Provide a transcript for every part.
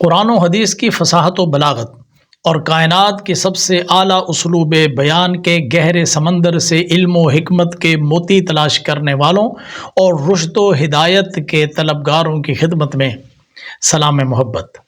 قرآن و حدیث کی فصاحت و بلاغت اور کائنات کے سب سے اعلیٰ اسلوب بیان کے گہرے سمندر سے علم و حکمت کے موتی تلاش کرنے والوں اور رشد و ہدایت کے طلبگاروں کی خدمت میں سلام محبت۔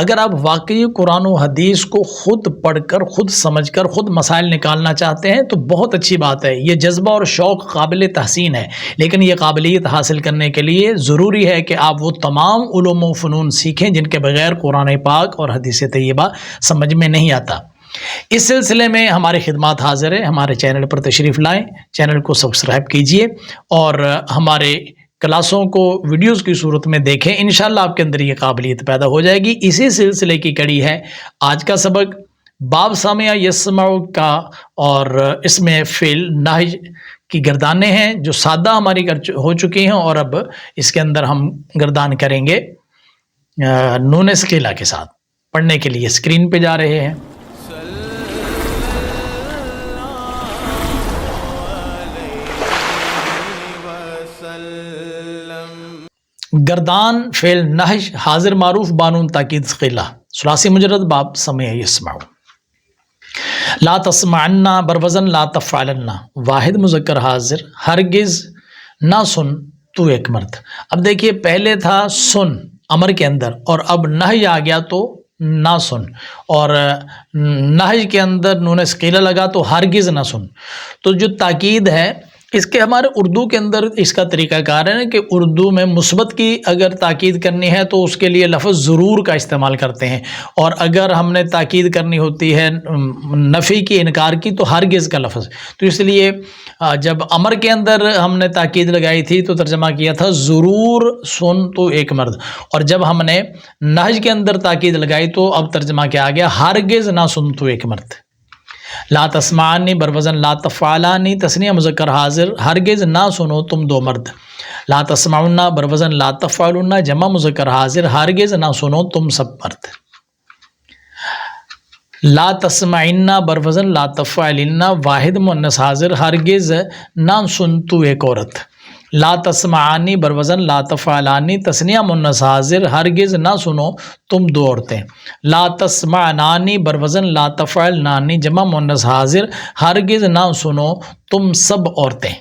اگر آپ واقعی قرآن و حدیث کو خود پڑھ کر، خود سمجھ کر، خود مسائل نکالنا چاہتے ہیں تو بہت اچھی بات ہے، یہ جذبہ اور شوق قابل تحسین ہے، لیکن یہ قابلیت حاصل کرنے کے لیے ضروری ہے کہ آپ وہ تمام علوم و فنون سیکھیں جن کے بغیر قرآن پاک اور حدیث طیبہ سمجھ میں نہیں آتا۔ اس سلسلے میں ہماری خدمات حاضر ہے، ہمارے چینل پر تشریف لائیں، چینل کو سبسکرائب کیجئے اور ہمارے کلاسوں کو ویڈیوز کی صورت میں دیکھیں، انشاءاللہ آپ کے اندر یہ قابلیت پیدا ہو جائے گی۔ اسی سلسلے کی کڑی ہے آج کا سبق، باب سامع یسمع کا، اور اس میں فعل نہج کی گردانیں ہیں جو سادہ ہماری ہو چکی ہیں، اور اب اس کے اندر ہم گردان کریں گے نون ثقیلہ کے ساتھ۔ پڑھنے کے لیے اسکرین پہ جا رہے ہیں۔ گردان فعل نہج حاضر معروف بانون تاکید ثقیلہ ثلاثی مجرد باب سمع یسمع۔ لا تسمعن بروزن لا تفعلن، واحد مذکر حاضر، ہرگز نہ سن تو ایک مرد۔ اب دیکھیے پہلے تھا سن امر کے اندر، اور اب نہج آ گیا تو نہ سن، اور نہج کے اندر نون ثقیلہ لگا تو ہرگز نہ سن۔ تو جو تاکید ہے اس کے ہمارے اردو کے اندر اس کا طریقہ کار ہے کہ اردو میں مثبت کی اگر تاکید کرنی ہے تو اس کے لیے لفظ ضرور کا استعمال کرتے ہیں، اور اگر ہم نے تاکید کرنی ہوتی ہے نفی کی، انکار کی، تو ہرگز کا لفظ۔ تو اس لیے جب امر کے اندر ہم نے تاکید لگائی تھی تو ترجمہ کیا تھا ضرور سن تو ایک مرد، اور جب ہم نے نہج کے اندر تاکید لگائی تو اب ترجمہ کیا آ گیا، ہرگز نہ سن تو ایک مرد۔ لا تسمعانی بروزن لا تفعلانی تثنیہ مذکر حاضر، ہرگز نہ سنو تم دو مرد۔ لا تسمعن بروزن لا تفعلن جمع مذکر حاضر، ہرگز نہ سنو تم سب مرد۔ لا تسمعن بروزن لا تفعلن واحد مؤنث حاضر، ہرگز نہ سن تو ایک عورت۔ لا تسمعانی بروزن لا تفعلانی تثنیہ مؤنث حاضر، ہرگز نہ سنو تم دو عورتیں۔ لا تسمعنانی بروزن لا تفعلنانی جمع مؤنث حاضر، ہرگز نہ سنو تم سب عورتیں۔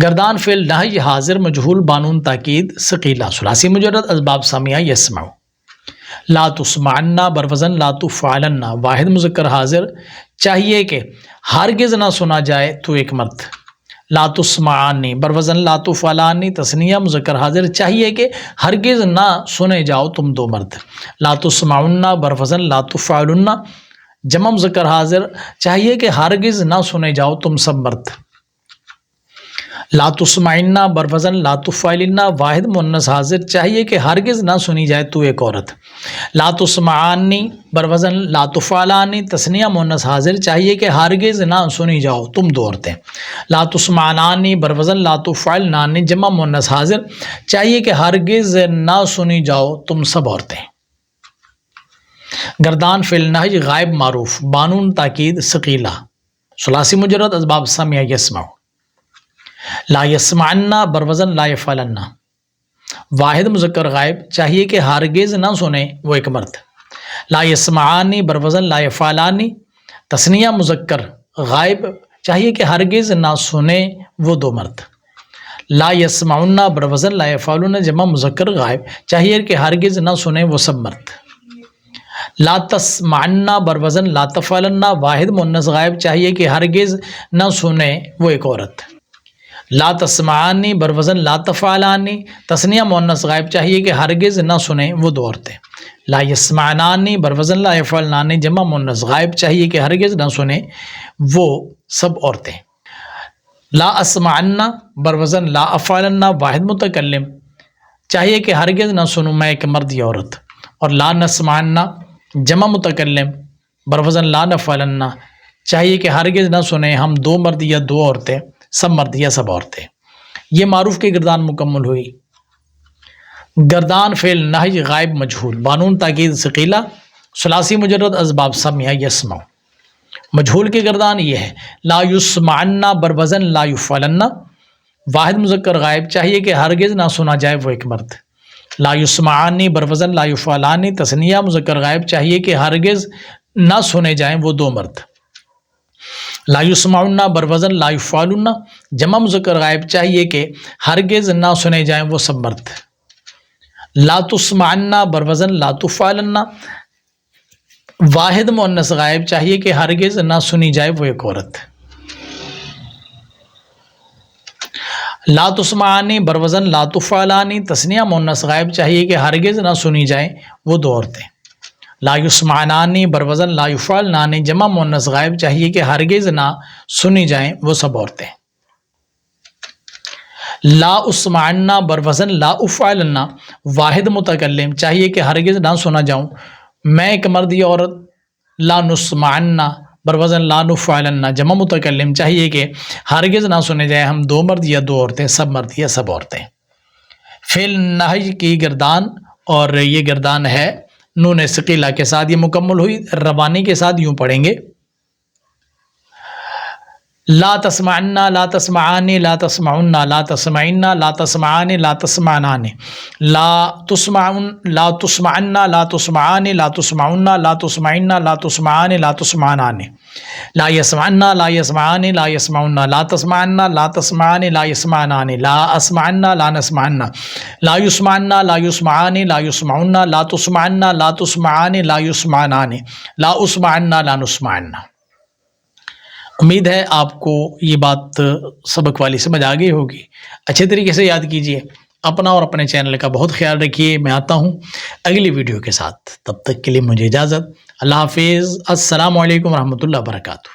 گردان فعل نہج حاضر مجہول بانون تاکید ثقیلہ ثلاثی مجرد اسباب سامعہ یسمع۔ لا تسمعن بروزن لا تفعلن واحد مذکر حاضر، چاہیے کہ ہرگز نہ سنا جائے تو ایک مرد۔ لا تسمعانی بروزن لا تفعلانی تثنیہ مذکر حاضر، چاہیے کہ ہرگز نہ سنے جاؤ تم دو مرد۔ لا تسمعن بروزن لا تفعلن جمع مذکر حاضر، چاہیے کہ ہرگز نہ سنے جاؤ تم سب مرد۔ لا تسمعن بروزن لا تفعلن واحد مؤنث حاضر، چاہیے کہ ہرگز نہ سنی جائے تو ایک عورت۔ لا تسمعانی بروزن لا تفعلانی تثنیہ مؤنث حاضر، چاہیے کہ ہرگز نہ سنی جاؤ تم دو عورتیں۔ لا تسمعنانی بروزن لا تفعلنانی جمع مؤنث حاضر، چاہیے کہ ہرگز نہ سنی جاؤ تم سب عورتیں۔ گردان فعل نہج غائب معروف بانون تاکید ثقیلہ ثلاثی مجرد اسباب سامعہ یسمع۔ لا یسمعن بروزن لا یفعلن واحد مذکر غائب، چاہیے کہ ہرگز نہ سنے وہ ایک مرد۔ لا یسمعانی بروزن لا یفعلانی تثنیہ مذکر غائب، چاہیے کہ ہرگز نہ سنے وہ دو مرد۔ لا یسمعن بروزن لا یفعلن جمع مذکر غائب، چاہیے کہ ہرگز نہ سنے وہ سب مرد۔ لا تسمعن بروزن لا تفعلن واحد مؤنث غائب، چاہیے کہ ہرگز نہ سنے وہ ایک عورت۔ لا تسمعانی بروزن لا تفعلانی تثنیہ مؤنث غائب، چاہیے کہ ہرگز نہ سنیں وہ دو عورتیں۔ لا یسمعنانی بروزن لا یفعلنانی جمع مؤنث غائب، چاہیے کہ ہرگز نہ سنیں وہ سب عورتیں۔ لا اسمعن بروزن لا افعلن واحد متکلم، چاہیے کہ ہرگز نہ سنوں میں ایک مرد یا عورت۔ اور لا نسمعن جمع متکلم بروزن لا نفعلن، چاہیے کہ ہرگز نہ سنیں ہم دو مرد یا دو عورتیں، سب مرد یا سب عورتیں۔ یہ معروف کی گردان مکمل ہوئی۔ گردان فعل نہج غائب مجہول بانون تاکید ثقیلہ ثلاثی مجرد اسباب سامعہ یسمع۔ مجہول کی گردان یہ ہے، لا یسمعن بروزن لا یفعلن واحد مذکر غائب، چاہیے کہ ہرگز نہ سنا جائے وہ ایک مرد۔ لا یسمعانی بروزن لا یفعلانی تثنیہ مذکر غائب چاہیے کہ ہرگز نہ سنے جائیں وہ دو مرد. لا یسمعن بروزن لا یفعلن جمع مذکر غائب چاہیے کہ ہرگز نہ سنے جائیں وہ سب مرد. لا تسمعن بروزن لا تفعلن واحد مؤنث غائب چاہیے کہ ہرگز نہ سنی جائے وہ ایک عورت. لا تسمعانی بروزن لا تفعلانی تثنیہ مؤنث غائب چاہیے کہ ہرگز نہ سنی جائیں وہ دو عورتیں. لا یسمعنانی بروزن لا یفعلنانی جمع مؤنث غائب چاہیے کہ ہرگز نہ سنی جائیں وہ سب عورتیں. لا اسمعن بروزن لا افعلن واحد متکلم چاہیے کہ ہرگز نہ سنا جاؤں میں ایک مرد یا عورت. لا نسمعن بروزن لا نفعلن جمع متکلم چاہیے کہ ہرگز نہ سنے جائیں ہم دو مرد یا دو عورتیں سب مرد یا سب عورتیں. فعل نہی کی گردان اور یہ گردان ہے نون ثقیلہ کے ساتھ یہ مکمل ہوئی. ربانی کے ساتھ یوں پڑھیں گے لا تسمعن لا تسمعانی لا تسمعن لا تسمعن لا تسمعانی لا تسمعنان لا تسمعن لا تسمعن لا تسمعانی لا تسمعن لا تسمعن لا تسمعانی لا تسمعنان لا يسمعن لا يسمعانی لا يسمعن لا تسمعن لا تسمعانی لا يسمعنان لا اسمعن لا نسمعن لا يسمعن لا يسمعانی لا يسمعن لا تسمعن لا تسمعانی لا يسمعنان لا اسمعن لا نسمعن. امید ہے آپ کو یہ بات سبق والی سمجھ آ گئی ہوگی. اچھے طریقے سے یاد کیجئے. اپنا اور اپنے چینل کا بہت خیال رکھیے. میں آتا ہوں اگلی ویڈیو کے ساتھ. تب تک کے لیے مجھے اجازت. اللہ حافظ. السلام علیکم ورحمۃ اللہ وبرکاتہ.